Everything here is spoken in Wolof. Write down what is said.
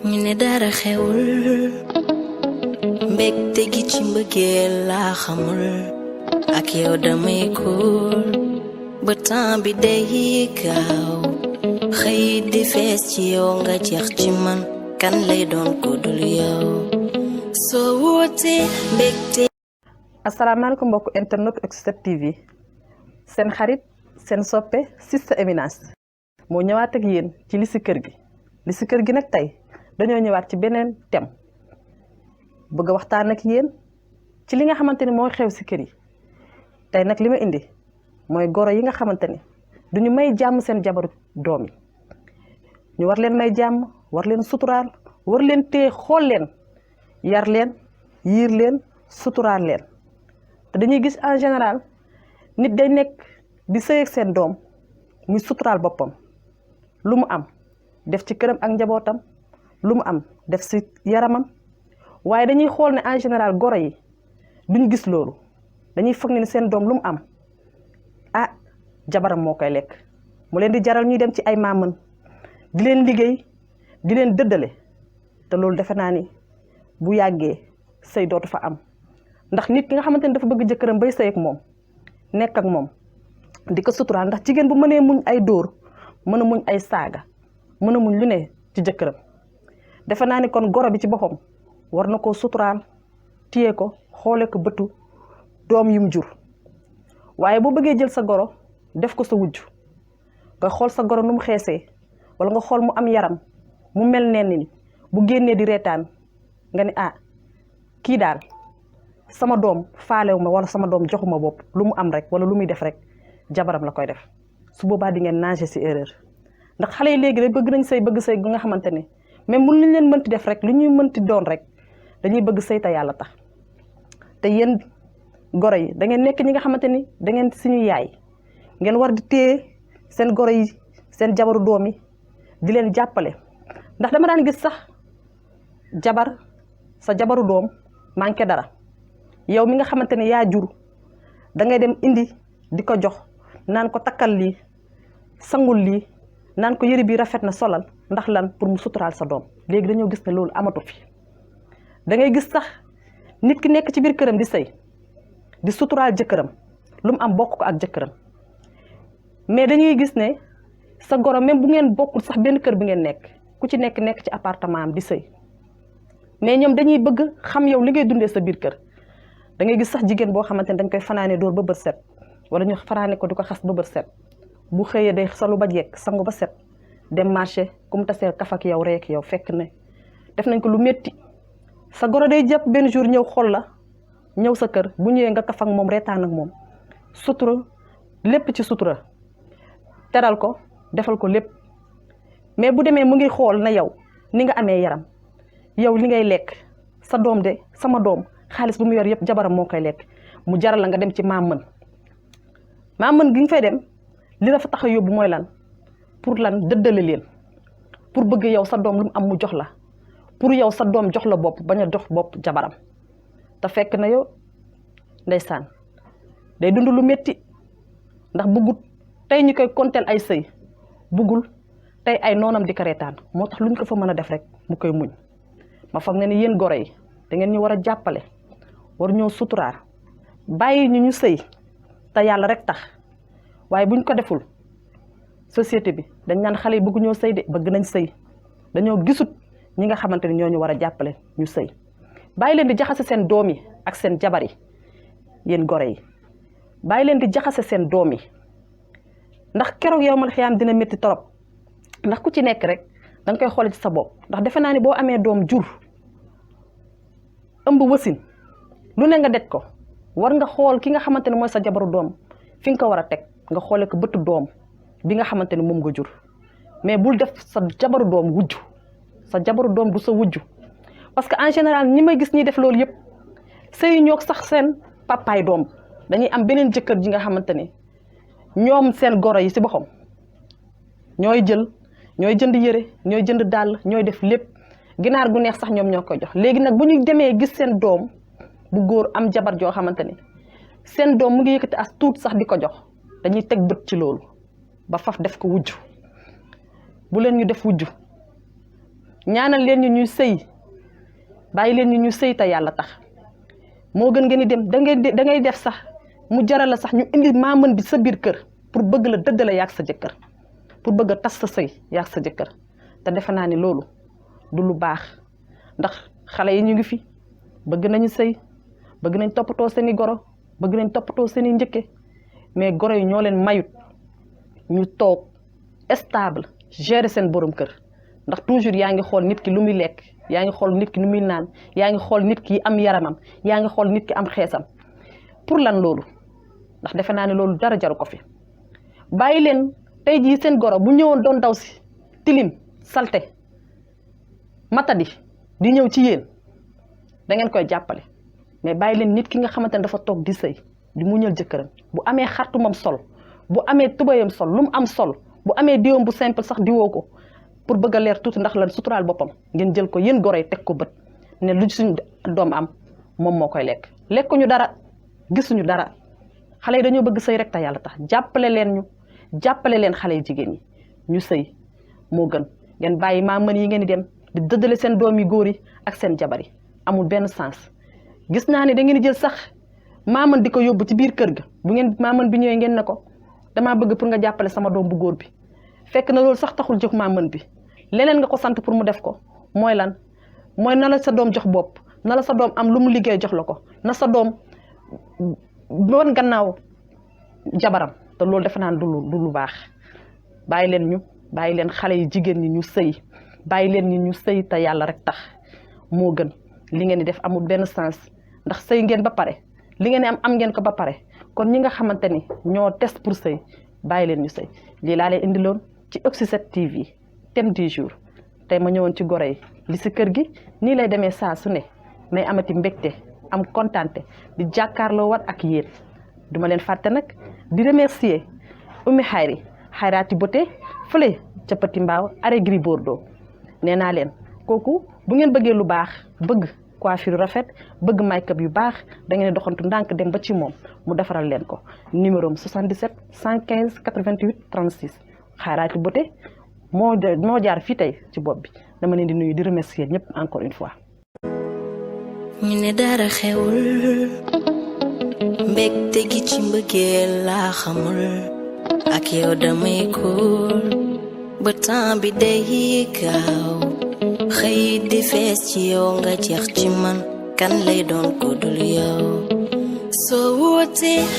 ñu ne dara xewul mbégte gi ci mbëggeel laa xamul ak yow damay kuul ba temps bi day gaaw xëy di fees ci yow nga jeex ci man kan lay doon ko dul yow soo wootee mbégte. asalaamaaleykum mbokku internet ak 7TV seen xarit seen soppe Sista Éminence moo ñëwaat ak yéen ci li si kër gi nag tey dañoo ñëwaat ci beneen thème bëgg a waxtaan ak yéen ci li nga xamante ni mooy xew si kër yi tey nag li ma indi mooy goro yi nga xamante ni duñu may jàmm seen jabaru doom yi ñu war leen may jàmm war leen suturaal war leen téye xool leen yar leen yiir leen suturaal leen te dañuy gis en général nit day nekk di sëy ak seen doom muy suturaal boppam lu mu am def ci këram ak njabootam lu mu am def ci yaramam waaye dañuy xool ne en général goro yi duñu gis loolu dañuy foog ne seen doom lu mu am ah jabaram moo koy lekk mu leen di jaral ñuy dem ci ay maamën di leen liggéey di leen dëddale te loolu defe naa ni bu yàggee sëy dootu fa am ndax nit ki nga xamante ni dafa bëgg jëkkëram bay sëy ak moom nekk ak moom di ko suturaal ndax jigéen bu mënee muñ ay dóor mën a muñ ay saaga mën a muñ lu ne ci jëkkëram defe naa ni kon goro bi ci boppam war na koo suturaal téye ko xoole ko bëtu doom yum jur waaye boo bëggee jël sa goro def ko sa wujj nga xool sa goro nu mu xeesee wala nga xool mu am yaram mu mel nenn ni bu génnee di reetaan nga ni ah kii daal sama doom faalewu ma wala sama doom joxuma bopp lu mu am rek wala lu muy def rek jabaram la koy def su boobaa di ngeen nager ci erreur ndax xale yi léegi rek bëgg nañ sëy bëgg sëy gu nga xamante ne même bu ñu leen mënti def rek lu ñuy mënti doon rek dañuy bëgg sëy te yàlla tax te yéen goro yi da ngeen nekk ñi nga xamante ni da ngeen suñu yaay ngeen war di téye seen goro yi seen jabaru doom yi di leen jàppale ndax dama daan gis sax sa jabaru doom manqué dara yow mi nga xamante ne yaa jur da ngay dem indi di ko jox naan ko takkal lii sangul lii naan ko yëre bi rafet na solal ndax lan pour mu suturaal sa doom léegi dañoo gis ne loolu amatu fi da ngay gis sax nit ki nekk ci biir këram di sëy di suturaal jëkkëram lu mu am bokk ko ak jëkkëram mais dañuy gis ne sa goro même bu ngeen bokkul sax benn kër bi ngeen nekk ku ci nekk ci appartement am di sëy mais ñoom dañuy bëgg xam yow li ngay dundee sa biir kër da ngay gis sax jigéen boo xamante ne dañ koy fanaane dóor ba bët set wala ñu fanaane ko di ko xas ba bët set bu xëyee day salu ba jekk sangu ba set dem marché comme tasee kaf ak yow rek yow fekk ne def nañ ko lu métti sa goro day jàpp benn jour ñëw xool la ñëw sa kër bu ñëwee nga kaf ak moom reetaan ak moom sutura lépp ci sutura teral ko defal ko lépp mais bu demee mu ngi xool na yow ni nga amee yaram yow li ngay lekk sa doom de sama doom xaalis bu mu yor yëpp jabaram moo koy lekk mu jaral la nga dem ci maam mën gi nga fay dem li la fa tax a yóbbu mooy lan pour lan dëddale leen pour bëgg yow sa doom lu mu am mu jox la pour yow sa doom jox la bopp bañ a jox bopp jabaram te fekk na yow ndeysaan day dund lu metti ndax bëggut tey ñu koy konteel ay sëy bëggul tey ay noonam di ko reetaan moo tax lu ñu ko fa mën a def rek mu koy muñ ma foog ne ni yéen goro yi da ngeen ñu war a jàppale war ñoo suturaar bàyyi ñu sëy te yàlla rek tax waaye buñ ko deful société bi dañ naan xale yi bëgg ñoo sëy de bëgg nañ sëy dañoo gisut ñi nga xamante ni ñoo ñu war a jàppale ñu sëy bàyyi leen di jaxase seen doom yi ak seen jabar yi yéen goro yi bàyyi leen di jaxase seen doom yi ndax keroog yow mal xiyaam dina métti torop ndax ku ci nekk rek da nga koy xool ci sa bopp ndax defe naa ni boo amee doom jur ëmb wasin lu ne nga dej ko war nga xool ki nga xamante ne mooy sa jabaru doom fi nga ko war a teg nga xoole ko bëtu doom bi nga xamante ne moom nga jur mais bul def sa jabaru doom wujj sa jabaru doom du sa wujj parce que en général ñi may gis ñuy def loolu yëpp sëy ñoo sax seen papaay doom dañuy am beneen jëkkër ji nga xamante ne ñoom seen goro yi si boppam ñooy jënd yëre ñooy jënd dàll ñooy def lépp ginaar gu neex sax ñoom ñoo koy jox léegi nag bu ñu demee gis seen doom bu góor am jabar joo xamante ne seen doom mu ngi yëkkati as tuut sax di ko jox dañuy teg bët ci loolu ba faf def ko wujj bu leen ñu def wujj ñaanal leen ñu ñuy sëy bàyyi leen ñu sëy te yàlla tax moo gën ngeen di dem da ngay def sax mu jaral la sax ñu indi maamën bi sa biir kër pour bëgg la dëddale yaag sa jëkkër pour bëgg a tas sa sëy yaag sa jëkkër te defe naa ni loolu du lu baax ndax xale yi ñu ngi fi bëgg nañu sëy bëgg nañ toppatoo seeni goro bëgg nañ toppatoo seeni njëkke mais goro yi ñoo leen mayut ñu toog stable gérer seen borom kër ndax toujours yaa ngi xool nit ki lu muy lekk yaa ngi xool nit ki nu muy naan yaa ngi xool nit ki am yaramam yaa ngi xool nit ki am xeesam pour lan loolu ndax defe naa ne loolu dara jaru ko fi bàyyi leen tey jii seen goro bu ñëwoon doon daw si tilim salte matadi di ñëw ci yéen da ngeen koy jàppale mais bàyyi leen nit ki nga xamante ne dafa toog di sëy di muñal jëkkëram bu amee xartumam sol bu amee tubayam sol lu mu am sol bu amee diwam bu simple sax diwoo ko pour bëgg a leer tuuti ndax lan suturaal boppam ngeen jël ko yéen goro yi teg ko bët ne lu suñu doom am moom moo koy lekk lekkuñu dara gisuñu dara xale yi dañoo bëgg sëy rek te yàlla tax jàppale leen xale yi jigéen ñi ñu sëy moo gën ngeen bàyyi maamën yi ngeen di dem di dëddale seen doom yi góor yi ak seen jabar yi amul benn sens gis naa ne da ngeen di jël sax maamën di ko yóbbu ci biir kër ga bu ngeen maamën bi ñëwee ngeen ne ko damaa bëgg pour nga jàppale sama doom bu góor bi fekk na loolu sax taxul jox maamën bi leneen nga ko sant pour mu def ko mooy lan mooy na la sa doom jox bopp na la sa doom am lu mu liggéey jox la ko na sa doom doon gannaaw jabaram te loolu defe naa du lu baax bàyyi leen xale yi jigéen ñi ñu sëy bàyyi leen ñi ñu sëy te yàlla rek tax moo gën li ngeen di def amul benn sens ndax sëy ngeen ba pare li ngeen am ngeen ko ba pare kon ñi nga xamante ni ñoo test pour sëy bàyyi leen ñu sëy lii laa leen indiloon ci Oxy7 TV thème du jour tey ma ñëwoon ci goro yi li si kër gi nii lay demee saa su ne may amati mbégte am kontante di jàkkaarloo wat ak yéen duma leen fàtte nag di remercier Oumy Xayraati Beauté fële ca Petit Mbaaw arrêt Gris Bordeaux nee naa leen kooku bu ngeen bëggee lu baax bëgg coiffure rafet bëgg make-up yu baax da ngeen doxantu ndànk dem ba ci moom mu defaral leen ko numéro 77 115 88 36 Xayraati Beauté moo jaar fii tey ci bopp bi dama leen di nuyu di remercier ñëpp encore une fois. ñu ne dara xewul mbégte gi ci mbëggeel laa xamul ak yow damay kuul ba temps bi day gaaw xëy di fees ci yow nga jeex ci man kan lay doon ko dul yow soo wootee